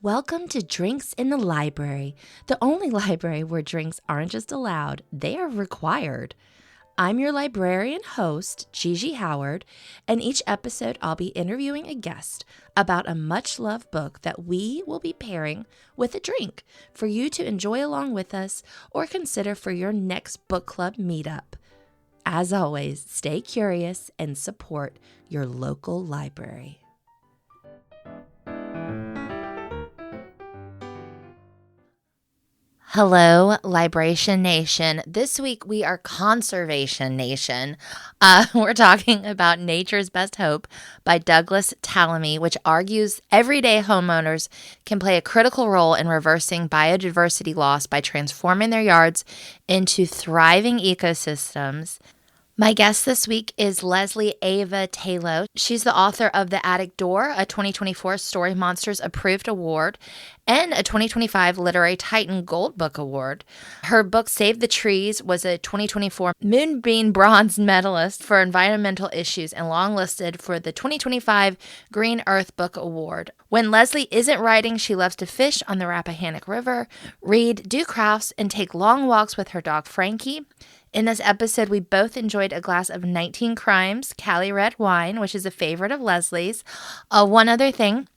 Welcome to Drinks in the Library, the only library where drinks aren't just allowed, they are required. I'm your librarian host, Gigi Howard, and each episode I'll be interviewing a guest about a much-loved book that we will be pairing with a drink for you to enjoy along with us or consider for your next book club meetup. As always, stay curious and support your local library. Hello, Libration Nation. This week we are Conservation Nation. We're talking about Nature's Best Hope by Douglas Tallamy, which argues everyday homeowners can play a critical role in reversing biodiversity loss by transforming their yards into thriving ecosystems. My guest this week is Leslie Ava Tayloe. She's the author of The Attic Door, a 2024 Story Monsters Approved Award, and a 2025 Literary Titan Gold Book Award. Her book, Save the Trees, was a 2024 Moonbeam Bronze Medalist for Environmental Issues and longlisted for the 2025 Green Earth Book Award. When Leslie isn't writing, she loves to fish on the Rappahannock River, read, do crafts, and take long walks with her dog Frankie. In this episode, we both enjoyed a glass of 19 Crimes Cali Red wine, which is a favorite of Leslie's. One other thing,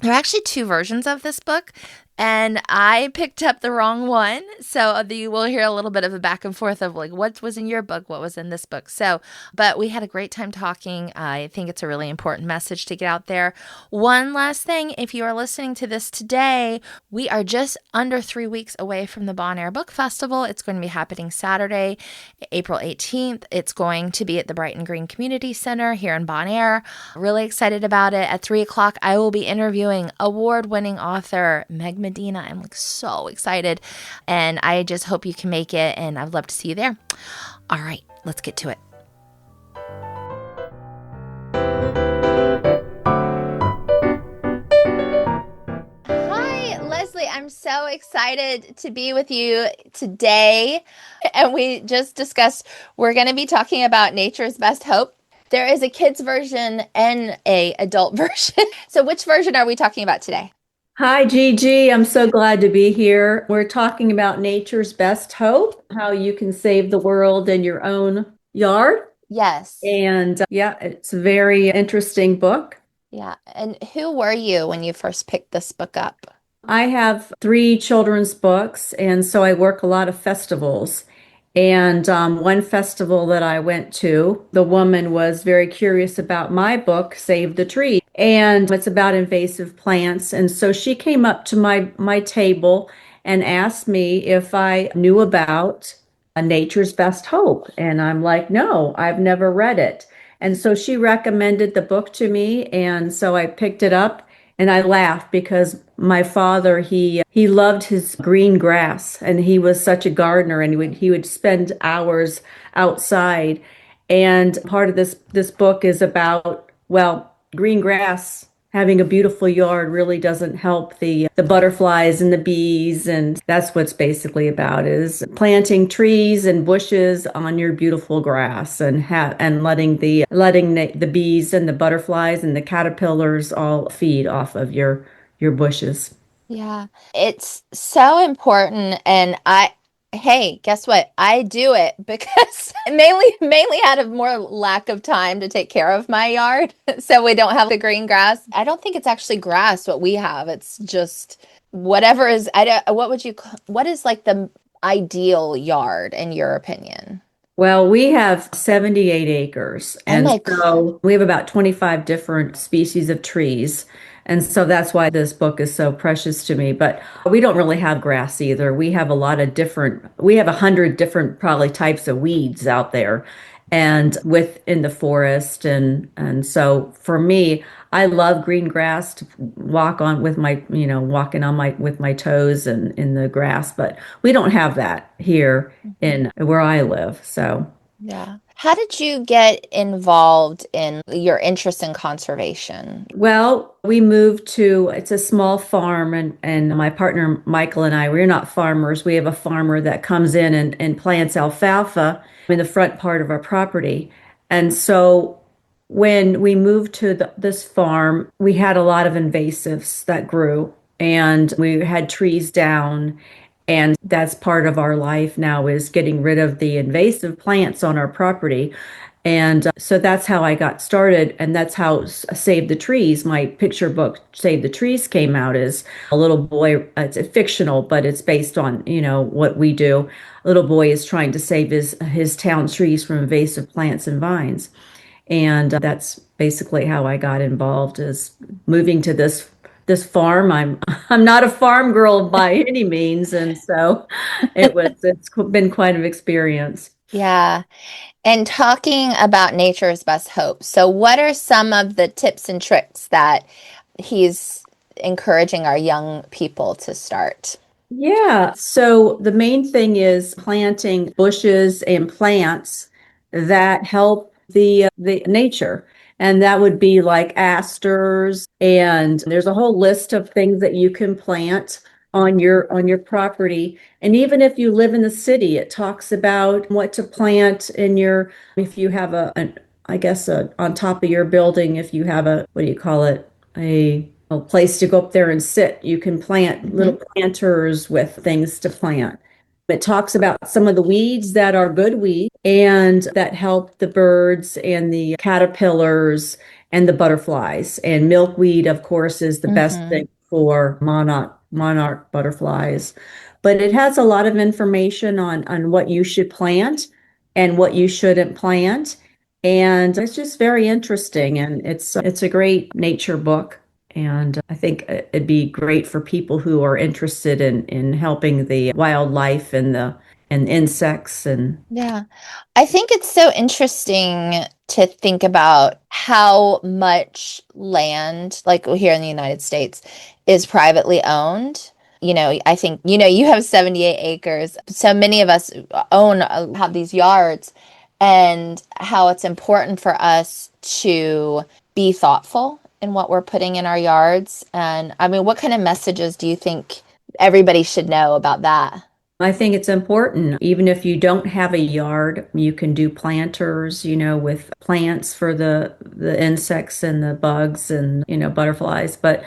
there are actually two versions of this book, and I picked up the wrong one. So you will hear a little bit of a back and forth of like, what was in your book? What was in this book? But we had a great time talking. I think it's a really important message to get out there. One last thing, if you are listening to this today, we are just under 3 weeks away from the Bon Air Book Festival. It's going to be happening Saturday, April 18th. It's going to be at the Brighton Green Community Center here in Bon Air. Really excited about it. At 3 o'clock, I will be interviewing award-winning author Meg Medina. I'm so excited, and I just hope you can make it, and I'd love to see you there. All right, let's get to it. Hi, Leslie. I'm so excited to be with you today, and we just discussed we're going to be talking about Nature's Best Hope. There is a kids version and a adult version. So which version are we talking about today? Hi, Gigi. I'm so glad to be here. We're talking about Nature's Best Hope, how you can save the world in your own yard. Yes. And yeah, it's a very interesting book. Yeah. And who were you when you first picked this book up? I have three children's books, and so I work a lot of festivals. And one festival that I went to, the woman was very curious about my book, Save the Tree, and it's about invasive plants. And so she came up to my table and asked me if I knew about Nature's Best Hope. And I'm like, no, I've never read it. And so she recommended the book to me, and so I picked it up. And I laughed because my father, he loved his green grass, and he was such a gardener, and he would spend hours outside. And part of this book is about, well, green grass. Having a beautiful yard really doesn't help the butterflies and the bees, and that's what's basically about, is planting trees and bushes on your beautiful grass, and letting the bees and the butterflies and the caterpillars all feed off of your bushes. Yeah, it's so important. And hey, guess what? I do it because mainly out of more lack of time to take care of my yard. So we don't have the green grass. I don't think it's actually grass what we have. It's just whatever is, what is like the ideal yard in your opinion? Well, we have 78 acres, Oh and my God. so we have about 25 different species of trees. And so that's why this book is so precious to me. But we don't really have grass either. We have 100 different probably types of weeds out there and within the forest. And so for me, I love green grass to walk on with walking on with my toes and in the grass, but we don't have that here in where I live. So Yeah. How did you get involved in your interest in conservation? well, we moved to, it's a small farm, and my partner Michael and we're not farmers. We have a farmer that comes in and plants alfalfa in the front part of our property. And so when we moved to this farm, we had a lot of invasives that grew. and we had trees down. And that's part of our life now is getting rid of the invasive plants on our property. And so that's how I got started. And that's how Save the Trees, my picture book, Save the Trees, came out as a little boy. It's fictional, but it's based on, what we do. A little boy is trying to save his town trees from invasive plants and vines. And that's basically how I got involved is moving to this farm. I'm not a farm girl by any means, and so it's been quite an experience. Yeah. And talking about nature's best hope. So, what are some of the tips and tricks that he's encouraging our young people to start? Yeah. So the main thing is planting bushes and plants that help the nature. And that would be like asters, and there's a whole list of things that you can plant on your property. And even if you live in the city, it talks about what to plant in your if you have I guess on top of your building, if you have what do you call it? A place to go up there and sit. You can plant Hmm. little planters with things to plant. It talks about some of the weeds that are good weeds and that help the birds and the caterpillars and the butterflies. And milkweed, of course, is the best Hmm. thing for monarch butterflies. But it has a lot of information on what you should plant and what you shouldn't plant. And it's just very interesting. And it's a great nature book. And I think it'd be great for people who are interested in helping the wildlife and insects and Yeah. I think it's so interesting to think about how much land, like here in the United States, is privately owned. I think, you have 78 acres. So many of us have these yards, and how it's important for us to be thoughtful in what we're putting in our yards. And I mean, what kind of messages do you think everybody should know about that? I think it's important. Even if you don't have a yard, you can do planters, with plants for the insects and the bugs and, butterflies. But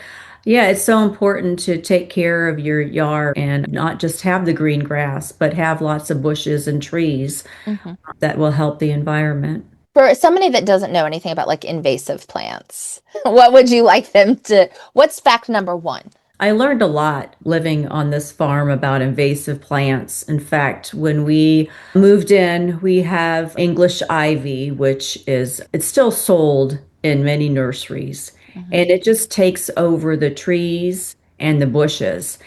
yeah, it's so important to take care of your yard and not just have the green grass, but have lots of bushes and trees Mhm. that will help the environment. For somebody that doesn't know anything about like invasive plants, what would you like them to, what's fact number one? I learned a lot living on this farm about invasive plants. In fact, when we moved in, we have English ivy, it's still sold in many nurseries, Hmm. and it just takes over the trees and the bushes.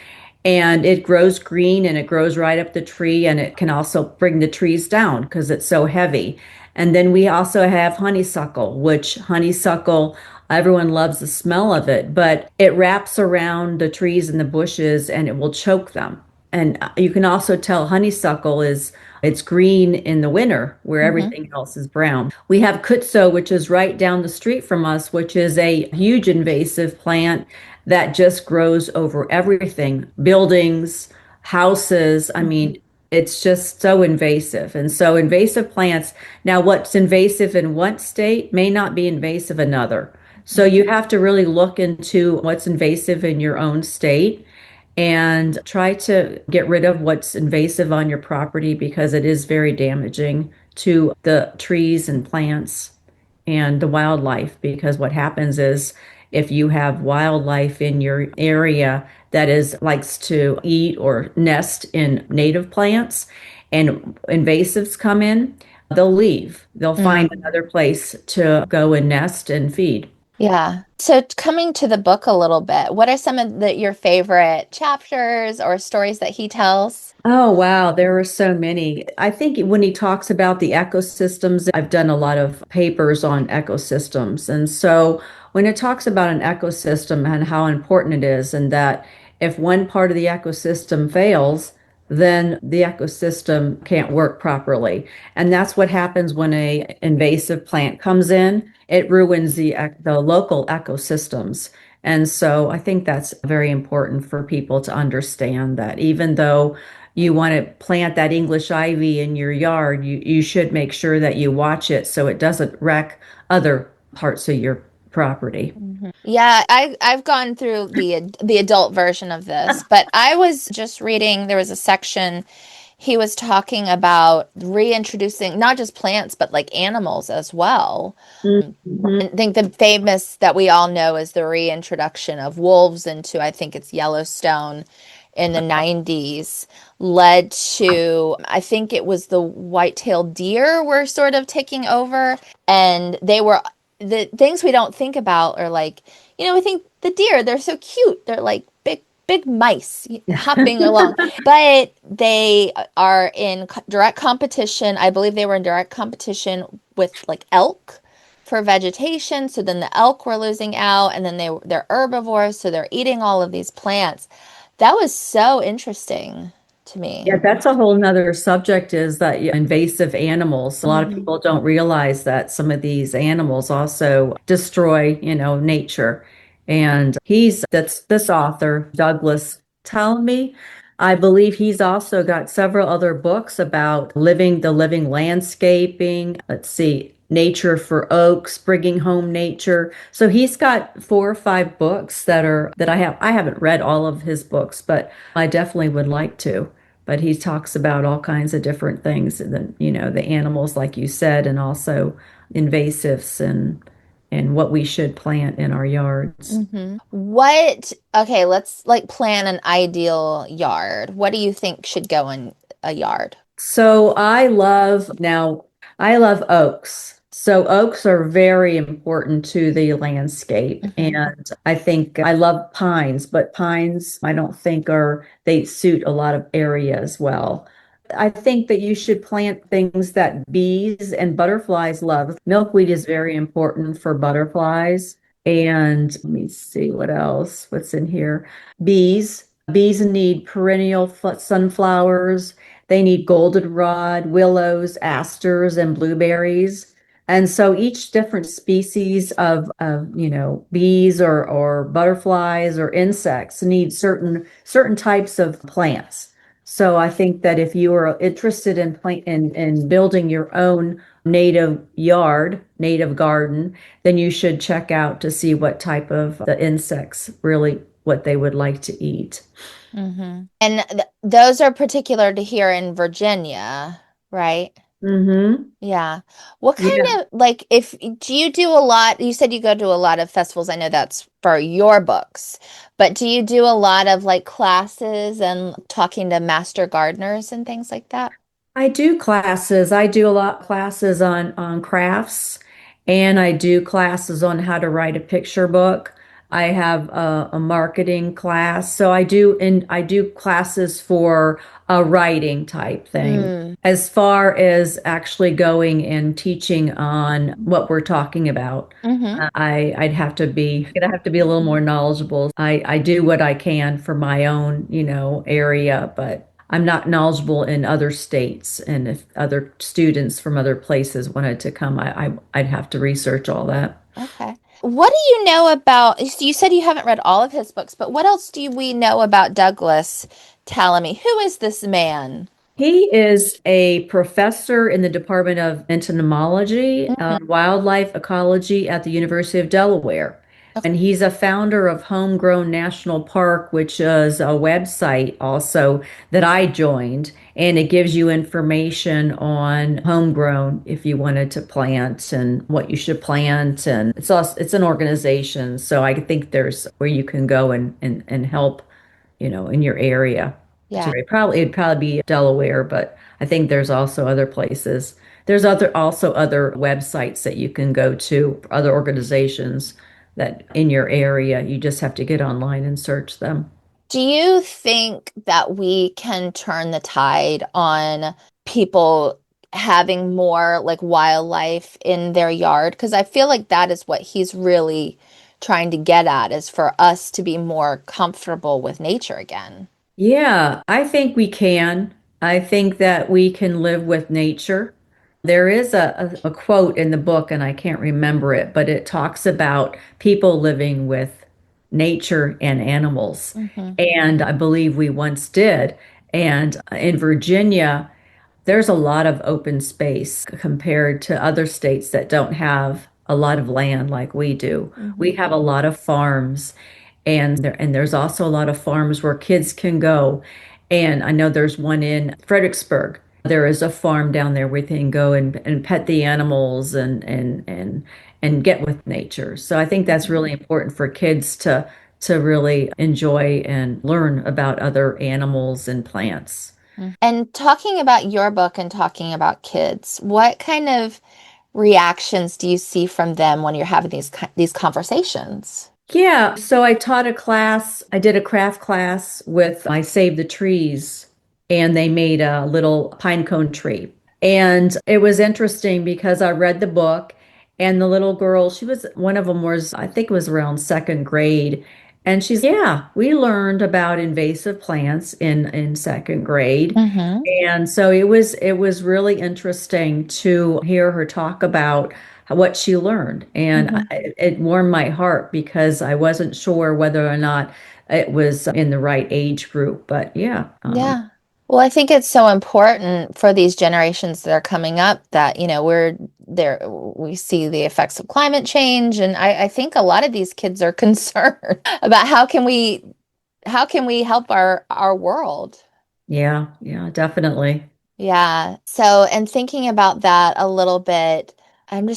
And it grows green and it grows right up the tree, and it can also bring the trees down because it's so heavy. And then we also have honeysuckle, which honeysuckle, everyone loves the smell of it, but it wraps around the trees and the bushes and it will choke them. And you can also tell honeysuckle is it's green in the winter where Hmm. everything else is brown. We have kutso, which is right down the street from us, which is a huge invasive plant that just grows over everything, buildings, houses. I Hmm. mean, it's just so invasive. And so invasive plants, now what's invasive in one state may not be invasive in another. So you have to really look into what's invasive in your own state and try to get rid of what's invasive on your property because it is very damaging to the trees and plants and the wildlife. Because what happens is if you have wildlife in your area that is likes to eat or nest in native plants and invasives come in, they'll leave. They'll find Mm. another place to go and nest and feed. Yeah. So coming to the book a little bit, what are some of your favorite chapters or stories that he tells? Oh, wow. There are so many. I think when he talks about the ecosystems, I've done a lot of papers on ecosystems. And so when it talks about an ecosystem and how important it is, and that if one part of the ecosystem fails, then the ecosystem can't work properly. And that's what happens when a invasive plant comes in. It ruins the local ecosystems. And so I think that's very important for people to understand that even though you want to plant that English ivy in your yard, you should make sure that you watch it so it doesn't wreck other parts of your property. Yeah, I've gone through the adult version of this, but I was just reading, there was a section he was talking about reintroducing not just plants but like animals as well. Mhm. I think the famous that we all know is the reintroduction of wolves into, I think it's Yellowstone in the 90s, led to, I think it was the white-tailed deer were sort of taking over, and they were the things we don't think about are like, we think the deer, they're so cute. They're like big mice hopping along, but they are in direct competition. I believe they were in direct competition with like elk for vegetation. So then the elk were losing out, and then they're herbivores, so they're eating all of these plants. That was so interesting to Yeah, me. that's a whole nother subject is that yeah, invasive animals. A lot of Hmm. people don't realize that some of these animals also destroy, nature. And that's this author, Douglas Tallamy. I believe he's also got several other books about living landscaping. Let's see, Nature for Oaks, Bringing Home Nature. So he's got 4 or 5 books that I haven't read all of his books, but I definitely would like to. But he talks about all kinds of different things, and then, the animals, like you said, and also invasives and what we should plant in our yards. Okay, let's like plan an ideal yard. What do you think should go in a yard? So I love oaks. So oaks are very important to the landscape. Hmm. And I think I love pines, but pines I don't think they suit a lot of areas well. I think that you should plant things that bees and butterflies love. Milkweed is very important for butterflies. And let me see what else, what's in here. Bees. Bees need perennial sunflowers. They need goldenrod, willows, asters, and blueberries. And so each different species of bees or butterflies or insects need certain types of plants. So I think that if you are interested in building your own native yard, native garden, then you should check out to see what type of the insects really what they would like to eat. And those are particular to here in Virginia, right? Mm-hmm. Yeah. What kind Yeah. of like if do you do a lot? You said you go to a lot of festivals. I know that's for your books, but do you do a lot of like classes and talking to master gardeners and things like that? I do classes. I do a lot of classes on crafts, and I do classes on how to write a picture book. I have a marketing class, so I do classes for a writing type thing. Mm. As far as actually going and teaching on what we're talking about, Hmm. I'd have to be a little more knowledgeable. I do what I can for my own, area, but I'm not knowledgeable in other states. And if other students from other places wanted to come, I'd have to research all that. Okay. What do you know about, you said you haven't read all of his books, but what else do we know about Douglas Tallamy? Who is this man? He is a professor in the Department of Entomology, Mhm. Wildlife Ecology at the University of Delaware. And he's a founder of Homegrown National Park, which is a website also that I joined. And it gives you information on homegrown if you wanted to plant and what you should plant. And it's an organization. So I think there's where you can go and help, in your area. Yeah. It'd probably be Delaware, but I think there's also other places. There's also other websites that you can go to, other organizations that in your area. You just have to get online and search them. Do you think that we can turn the tide on people having more like wildlife in their yard? Because I feel like that is what he's really trying to get at, is for us to be more comfortable with nature again. Yeah, I think we can. I think that we can live with nature. There is a quote in the book, and I can't remember it, but it talks about people living with nature and animals. Hmm. And I believe we once did. And in Virginia, there's a lot of open space compared to other states that don't have a lot of land like we do. We Hmm. have a lot of farms, and there's also a lot of farms where kids can go. And I know there's one in Fredericksburg. There is a farm down there where they can go and pet the animals and get with nature. So I think that's really important for kids to really enjoy and learn about other animals and plants. And talking about your book and talking about kids, what kind of reactions do you see from them when you're having these conversations? Yeah, so I taught a class, I did a craft class with I Saved the Trees, and they made a little pine cone tree. And it was interesting because I read the book, and the little girl, she was one of them was, I think it was around second grade. And she's, yeah, we learned about invasive plants in second grade. Hmm. And so it was really interesting to hear her talk about what she learned. And Hmm. it warmed my heart because I wasn't sure whether or not it was in the right age group. But yeah, Yeah. Well, I think it's so important for these generations that are coming up that, we're there, we see the effects of climate change. And I think a lot of these kids are concerned about how can we help our world. yeah, yeah, definitely. Yeah. So, and thinking about that a little bit, I'm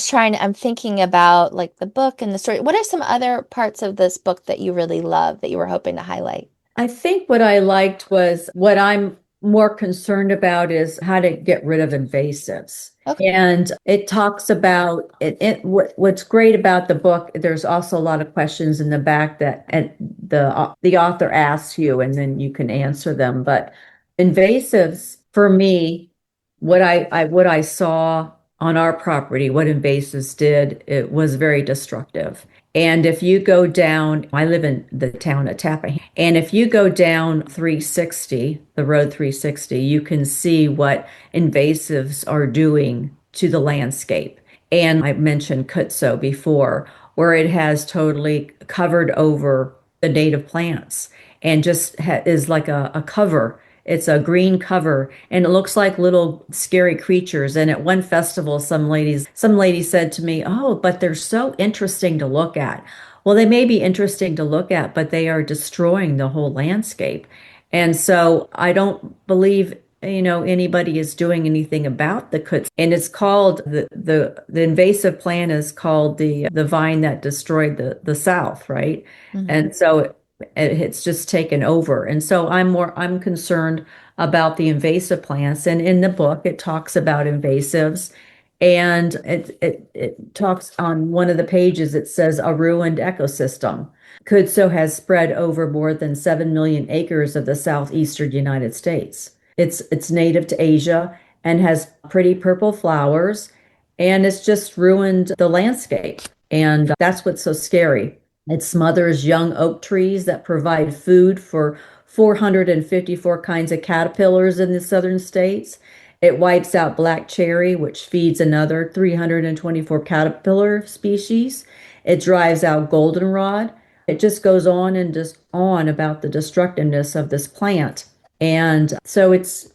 thinking about like the book and the story. What are some other parts of this book that you really love that you were hoping to highlight? I think what I liked was what I'm more concerned about is how to get rid of invasives. Okay. And it talks about what's great about the book, there's also a lot of questions in the back that the author asks you and then you can answer them. But invasives, for me, what I saw on our property, what invasives did, it was very destructive. And if you go down, I live in the town of Tappahannock, and if you go down 360, the road 360, you can see what invasives are doing to the landscape. And I mentioned Kutso before, where it has totally covered over the native plants and just is like a cover. It's a green cover and it looks like little scary creatures. And at one festival, some lady said to me, "Oh, but they're so interesting to look at." Well, they may be interesting to look at, but they are destroying the whole landscape. And so I don't believe, anybody is doing anything about the Kutz. And it's called the invasive plant is called the vine that destroyed the South, right? Hmm. And so it's just taken over. And so I'm concerned about the invasive plants. And in the book, it talks about invasives. And it talks on one of the pages, it says a ruined ecosystem. Kudso has spread over more than 7 million acres of the southeastern United States. It's native to Asia and has pretty purple flowers, and it's just ruined the landscape. And that's what's so scary. It smothers young oak trees that provide food for 454 kinds of caterpillars in the southern states. It wipes out black cherry, which feeds another 324 caterpillar species. It drives out goldenrod. It just goes on and just on about the destructiveness of this plant. And so it's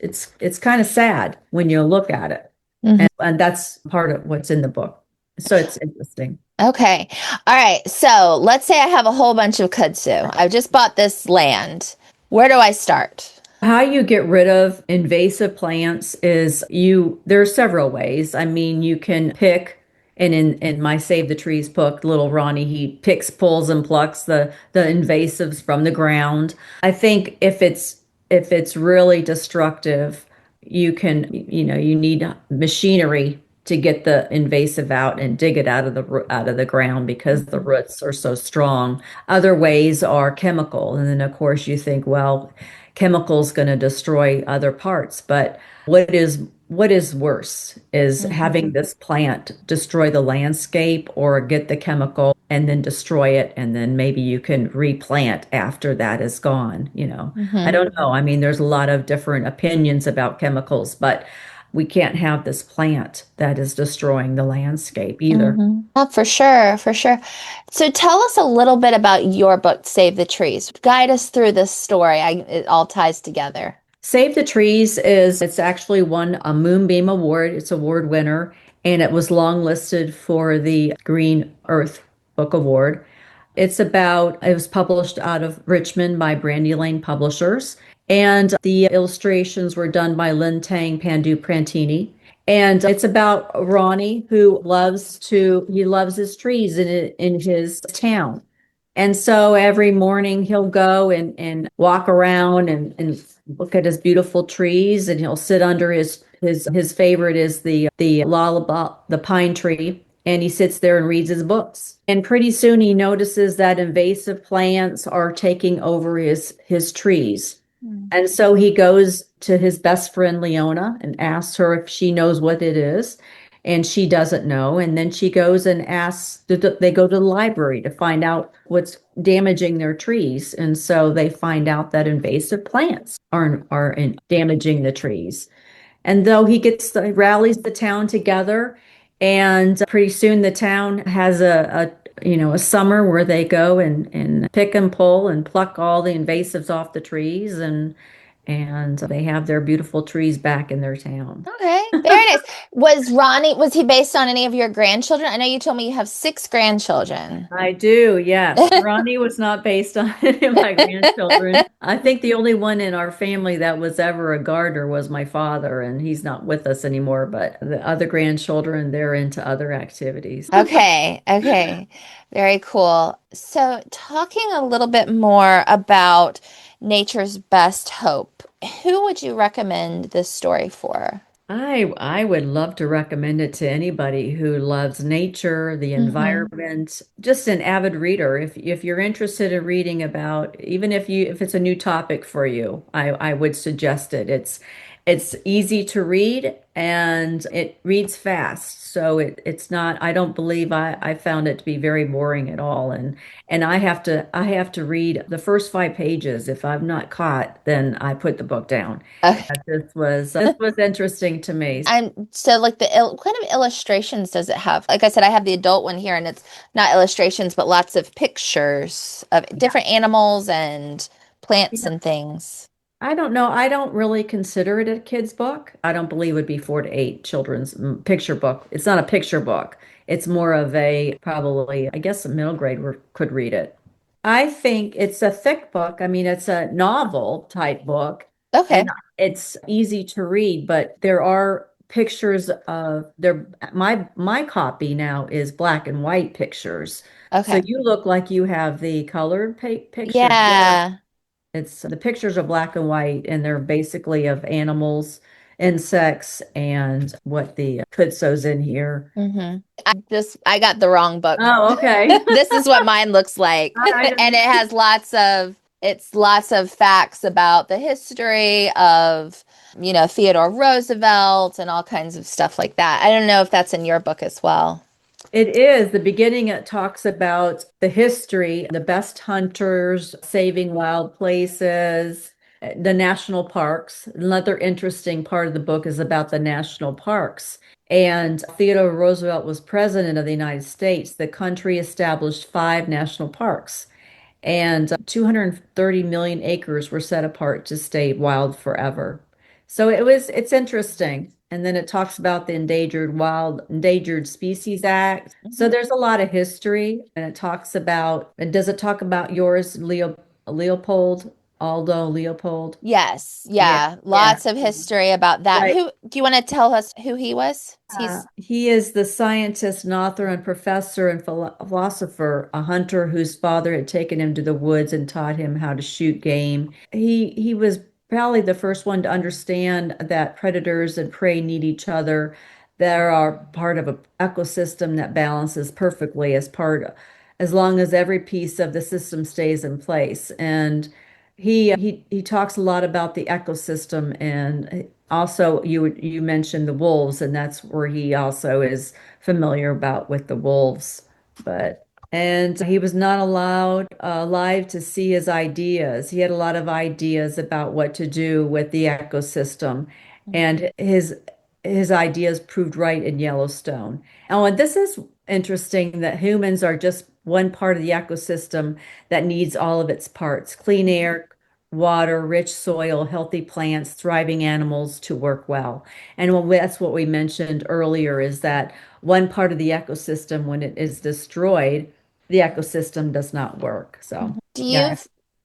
kind of sad when you look at it. Hmm. And that's part of what's in the book. So it's interesting. Okay. All right. So let's say I have a whole bunch of kudzu. I've just bought this land. Where do I start? How you get rid of invasive plants is there are several ways. I mean, you can pick, and in my Save the Trees book, little Ronnie, he picks, pulls, and plucks the invasives from the ground. I think if it's really destructive, you need machinery to get the invasive out and dig it out of the ground because the Mhm. roots are so strong. Other ways are chemical, and then of course you think, well, chemical's going to destroy other parts, but what is worse is having Mhm. this plant destroy the landscape or get the chemical and then destroy it, and then maybe you can replant after that is gone. I Mhm. don't know. I mean, there's a lot of different opinions about chemicals, but we can't have this plant that is destroying the landscape either. Mhm. Oh, for sure, for sure. So tell us a little bit about your book, Save the Trees. Guide us through this story. It all ties together. Save the Trees it's actually won a Moonbeam Award. It's award winner. and it was longlisted for the Green Earth Book Award. It was published out of Richmond by Brandy Lane Publishers, and the illustrations were done by Lin Tang Pandu Prantini. And it's about Ronnie he loves his trees in his town. And so every morning he'll go and walk around and look at his beautiful trees, and he'll sit under his favorite is the lullaby, the pine tree, and he sits there and reads his books. And pretty soon he notices that invasive plants are taking over his trees. Mm. And so he goes to his best friend Leona and asks her if she knows what it is. And she doesn't know. And then she goes and they go to the library to find out what's damaging their trees. And so they find out that invasive plants are damaging the trees. And though rallies the town together, and pretty soon the town has a summer where they go and pick and pull and pluck all the invasives off the trees, and they have their beautiful trees back in their town. Okay, very nice. Was he based on any of your grandchildren? I know you told me you have six grandchildren. I do, yes. Ronnie was not based on any of my grandchildren. I think the only one in our family that was ever a gardener was my father, and he's not with us anymore. But the other grandchildren, they're into other activities. Okay, okay. Very cool. So, talking a little bit more about Nature's Best Hope, who would you recommend this story for? I would love to recommend it to anybody who loves nature, the Hmm. environment, just an avid reader. If you're interested in reading about, even if it's a new topic for you, I would suggest it. It's easy to read and it reads fast. So it's not, I don't believe I found it to be very boring at all. And I have to read the first 5 pages. If I'm not caught, then I put the book down. This was interesting to me. And so, like, what kind of illustrations does it have? Like I said, I have the adult one here, and it's not illustrations, but lots of pictures of Yeah. different animals and plants Yeah. and things. I don't know. I don't really consider it a kid's book. I don't believe it would be 4 to 8 children's picture book. It's not a picture book. It's more of a probably, I guess, a middle grade could read it. I think it's a thick book. I mean, it's a novel type book, and Okay, it's easy to read, but there are pictures of there. My copy now is black and white pictures. So okay. you look like you have the colored pictures. Yeah. It's the pictures are black and white, and they're basically of animals, insects, and what the Kudso's in here. Hmm. I got the wrong book. Oh, okay. This is what mine looks like. I And don't, it has lots of facts about the history of, Theodore Roosevelt and all kinds of stuff like that. I don't know if that's in your book as well. it is the beginning. It talks about the history, the best hunters, saving wild places, the national parks. Another interesting part of the book is about the national parks. And Theodore Roosevelt was president of the United States. The country established 5 national parks, and 230 million acres were set apart to stay wild forever. So it's interesting. And then it talks about the Endangered Species Act. So Mhm. there's a lot of history, and does it talk about yours, Leopold, Aldo Leopold? Yes, Yeah, yeah, yeah. lots of history about that. Right. Who do you want to tell us who he was? He is the scientist and author and professor and philosopher, a hunter whose father had taken him to the woods and taught him how to shoot game. He was probably the first one to understand that predators and prey need each other. They are part of an ecosystem that balances perfectly as long as every piece of the system stays in place. And he talks a lot about the ecosystem, and also you mentioned the wolves, and that's where he also is familiar about with the wolves. But and he was not allowed alive to see his ideas. He had a lot of ideas about what to do with the ecosystem, and his ideas proved right in Yellowstone. Oh, and this is interesting that humans are just one part of the ecosystem that needs all of its parts. Clean air, water, rich soil, healthy plants, thriving animals to work well. And that's what we mentioned earlier is that one part of the ecosystem, when it is destroyed, the ecosystem does not work. So, Do yeah,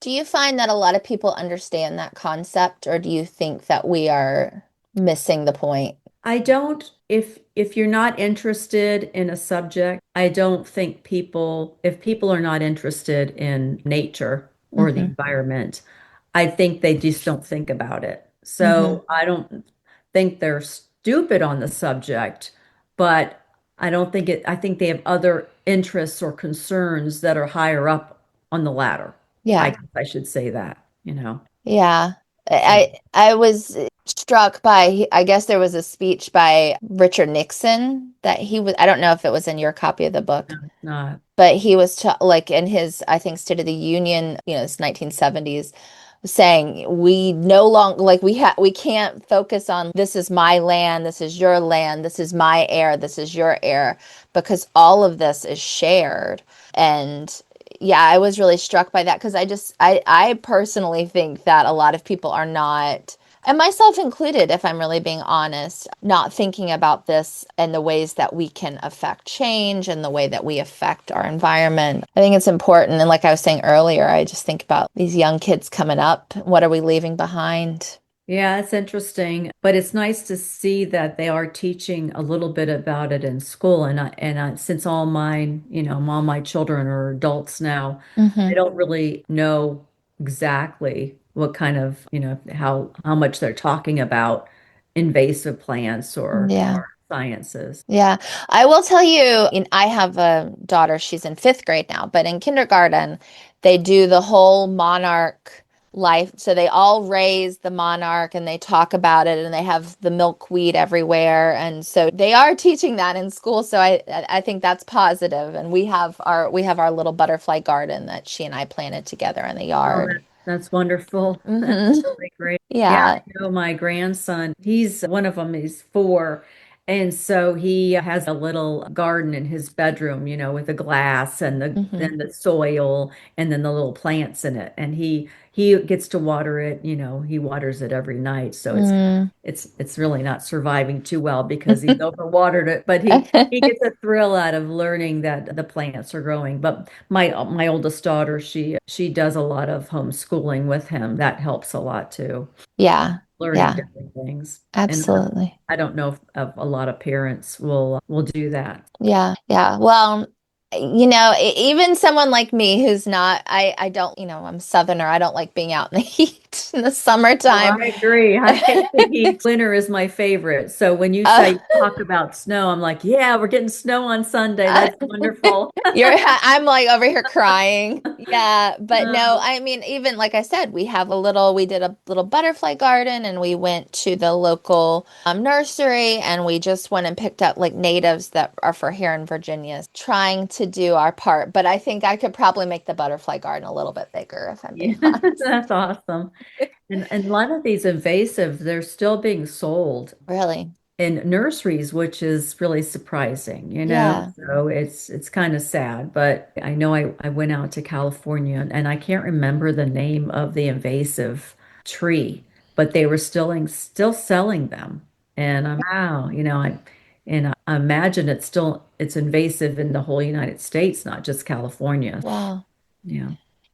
you find that a lot of people understand that concept, or do you think that we are missing the point? I don't, if you're not interested in a subject, I don't think if people are not interested in nature or the Hmm. environment, I think they just don't think about it. Hmm. So I don't think they're stupid on the subject, but I think they have other interests or concerns that are higher up on the ladder. I Yeah. guess I should say that, you know. Yeah. So I was struck by, I guess there was a speech by Richard Nixon that he was, I don't know if it was in your copy of the book, no, it's not. but he was like in his, I think, State of the Union, it's 1970s, saying we no longer like we can't focus on this is my land, this is your land, this is my air, this is your air, because all of this is shared. And yeah, I was really struck by that because I personally think that a lot of people are not, and myself included, if I'm really being honest, not thinking about this and the ways that we can affect change and the way that we affect our environment. I think it's important. And like I was saying earlier, I just think about these young kids coming up. What are we leaving behind? Yeah, it's interesting, but it's nice to see that they are teaching a little bit about it in school. Since all my children are adults now, I Hmm. don't really know exactly what kind of, how much they're talking about invasive plants Yeah. or sciences. Yeah, I will tell you, I have a daughter, she's in fifth grade now, but in kindergarten, they do the whole monarch life. So they all raise the monarch and they talk about it and they have the milkweed everywhere. And so they are teaching that in school. So I think that's positive. And we have our little butterfly garden that she and I planted together in the Oh, yard. that's wonderful. That's Hmm. really great. Yeah, I Yeah. know my grandson, he's one of them, he's 4. And so he has a little garden in his bedroom, with the glass and Hmm. the soil and then the little plants in it. And he gets to water it, he waters it every night. So Mm. it's really not surviving too well because he's overwatered it, but he gets a thrill out of learning that the plants are growing. But my oldest daughter, she does a lot of homeschooling with him. That helps a lot too, Yeah. learning Yeah. different things. And Absolutely. I don't know if a lot of parents will do that. Yeah, yeah. Well, even someone like me who's not, I don't, I'm a Southerner. I don't like being out in the heat in the Oh, summertime. I agree. I hate the heat. Winter is my favorite. So when you Uh, say talk about snow, I'm like, yeah, we're getting snow on Sunday. uh, That's wonderful. I'm like over here crying. Yeah, but no, Oh, I mean, even like I said, we did a little butterfly garden and we went to the local nursery and we just went and picked up like natives that are for here in Virginia, trying to do our part. But I think I could probably make the butterfly garden a little bit bigger if I'm yeah, being honest. that's awesome. And a lot of these invasive, they're still being sold Really? in nurseries, which is really surprising, Yeah. So it's kind of sad. But I know I went out to California and I can't remember the name of the invasive tree, but they were still selling them. And I'm wow, I imagine it's invasive in the whole United States, not just California. Wow. Yeah.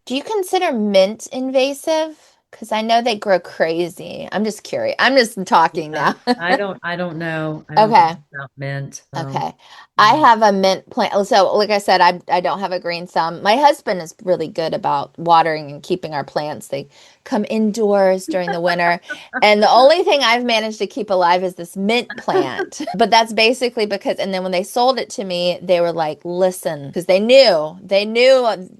Do you consider mint invasive? Because I know they grow crazy. I'm just curious. I'm just talking Yeah. now. I don't know. I don't know Okay. about mint. Okay. I Yeah. have a mint plant. So, like I said, I don't have a green thumb. My husband is really good about watering and keeping our plants. They come indoors during the winter. And the only thing I've managed to keep alive is this mint plant. But that's basically because, and then when they sold it to me, they were like, listen, because they knew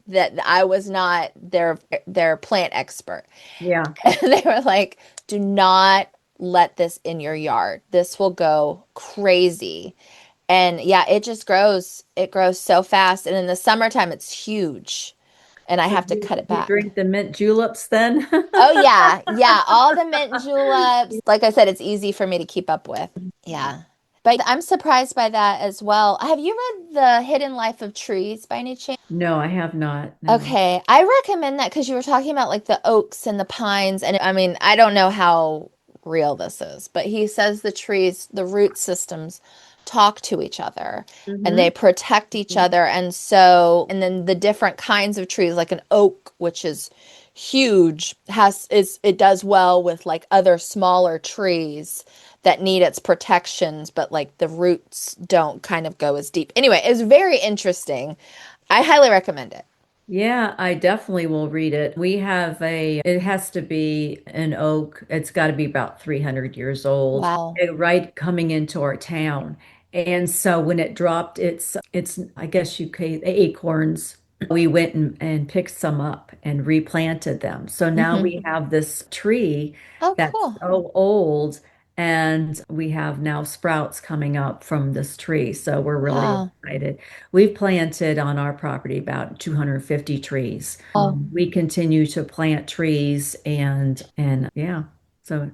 that I was not their plant expert. Yeah. And they were like, do not let this in your yard. This will go crazy. And yeah, it just grows. It grows so fast. And in the summertime, it's huge. And I So have to cut it you back. drink the mint juleps then? Oh, yeah. Yeah. All the mint juleps. Like I said, it's easy for me to keep up with. Yeah. But I'm surprised by that as well. Have you read The Hidden Life of Trees by any chance? No, I have not. No. Okay, I recommend that because you were talking about like the oaks and the pines, and I mean, I don't know how real this is, but he says the trees, the root systems talk to each other and they Hmm. protect each other. And so, and then the different kinds of trees, like an oak, which is huge, it does well with like other smaller trees that need its protections, but like the roots don't kind of go as deep. Anyway, it's very interesting. I highly recommend it. Yeah, I definitely will read it. It has to be an oak. It's got to be about 300 years old, Wow. right coming into our town. And so when it dropped I guess you could, acorns, we went and picked some up and replanted them. So now Hmm. we have this tree Oh, that's cool. so old, and we have now sprouts coming up from this tree. So we're really Wow. excited. We've planted on our property about 250 trees. Oh, We continue to plant trees and yeah, so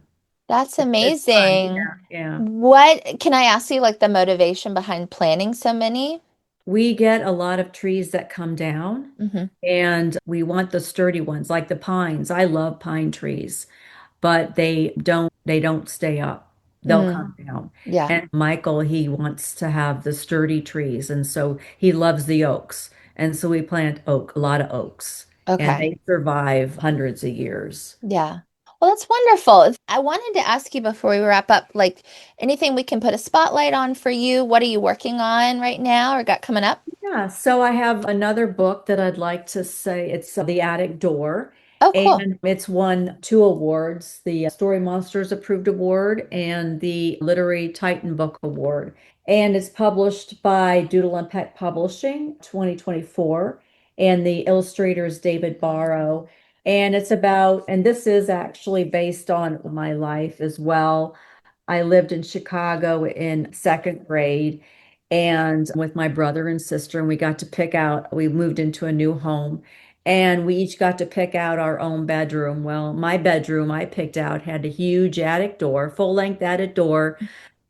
that's it's fun. amazing. Yeah, yeah. What can I ask you, like the motivation behind planting so many? We get a lot of trees that come down, Hmm. and we want the sturdy ones, like the pines. I love pine trees, but they don't stay up. They'll Mm, come down. yeah. And Michael, he wants to have the sturdy trees, and so he loves the oaks. And so we plant a lot of oaks, and Okay. they survive hundreds of years. Yeah. Well, that's wonderful. I wanted to ask you before we wrap up, like anything we can put a spotlight on for you? What are you working on right now or got coming up? Yeah, so I have another book that I'd like to say. It's The Attic Door, Oh, cool. and it's won two awards, the Story Monsters Approved Award and the Literary Titan Book Award. And it's published by Doodle and Peck Publishing 2024, and the illustrator is David Barrow. And this is actually based on my life as well. I lived in Chicago in second grade and with my brother and sister, and we moved into a new home and we each got to pick out our own bedroom. Well, my bedroom I picked out had a huge attic door, full-length attic door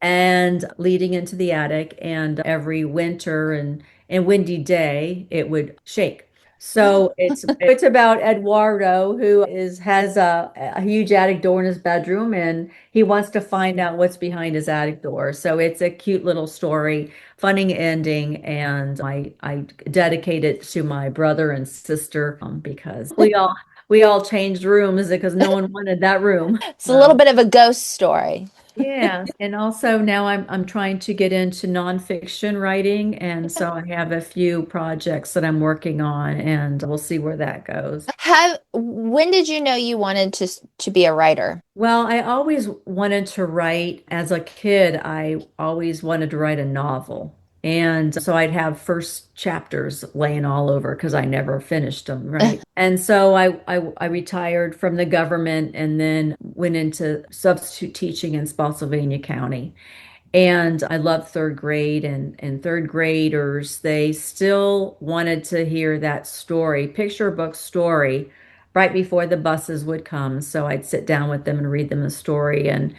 and leading into the attic. And every winter and windy day, it would shake. So it's about Eduardo, who is has a huge attic door in his bedroom, and he wants to find out what's behind his attic door. So it's a cute little story, funny ending, and I dedicate it to my brother and sister because we all changed rooms because no one wanted that room. It's a little bit of a ghost story. Yeah, and also now I'm trying to get into nonfiction writing, and so I have a few projects that I'm working on, and we'll see where that goes. When did you know you wanted to be a writer? Well, I always wanted to write. As a kid, I always wanted to write a novel. And so I'd have first chapters laying all over because I never finished them, right? And so I retired from the government and then went into substitute teaching in Spotsylvania County. And I loved third grade, and third graders, they still wanted to hear that story, picture book story, right before the buses would come. So I'd sit down with them and read them the story. And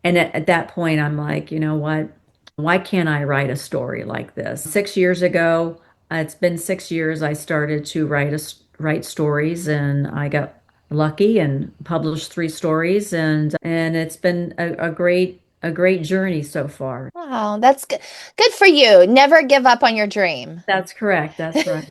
at that point, I'm like, you know what? Why can't I write a story like this? 6 years ago, it's been 6 years, I started to write stories, and I got lucky and published three stories, and it's been a great journey so far. Wow, that's good. Good for you. Never give up on your dream. That's correct. That's right.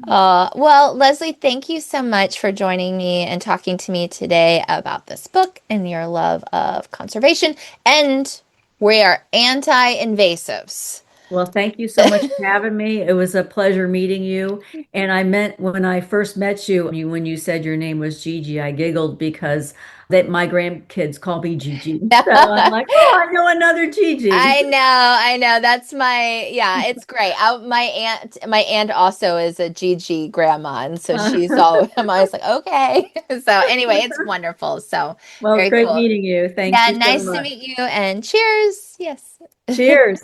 Well, Leslie, thank you so much for joining me and talking to me today about this book and your love of conservation. And we are anti-invasives. Well, thank you so much for having me. It was a pleasure meeting you. And I meant when I first met when you said your name was Gigi, I giggled because that my grandkids call me Gigi. So I'm like, oh, I know another Gigi. I know. That's yeah, it's great. My aunt also is a Gigi grandma, and so I'm always like, okay. So anyway, it's wonderful. So Well, it's very great cool. meeting you. Thank Yeah, you so nice to much. meet you and cheers. Yes. Cheers.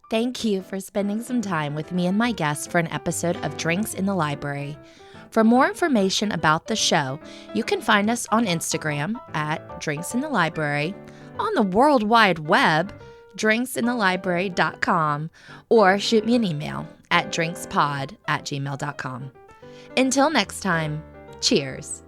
Thank you for spending some time with me and my guests for an episode of Drinks in the Library. For more information about the show, you can find us on Instagram at Drinks in the Library, on the World Wide Web, drinksinthelibrary.com, or shoot me an email at drinkspod@gmail.com. Until next time, cheers.